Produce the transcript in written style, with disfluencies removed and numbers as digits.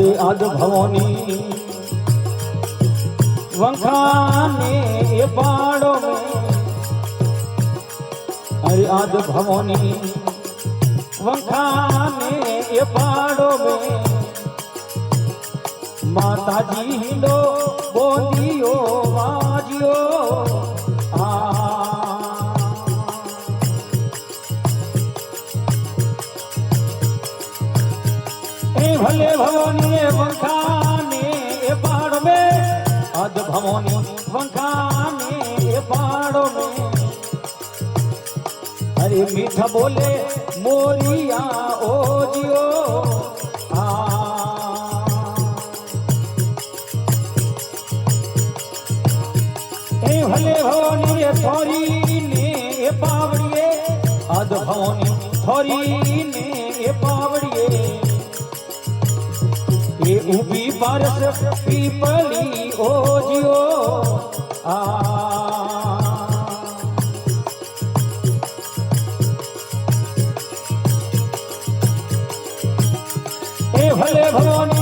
अरे आज भवानी वंखाने ये पाड़ो में, अरे आज भवानी वंखाने ये पाड़ो में, माता जी हिंदो बोलियो बाजियो भले भवानी वंखाने ये पाड़ो में, आज भवानी वंखाने ये पाड़ो में, अरे मीठा बोले मोरिया ओ जियो भले भवानी थोरी ने ये पावड़िए, आज भवानी थोरी ने ये पावड़िए, ये उभी बारस पीपली ओ जियो भले भवानी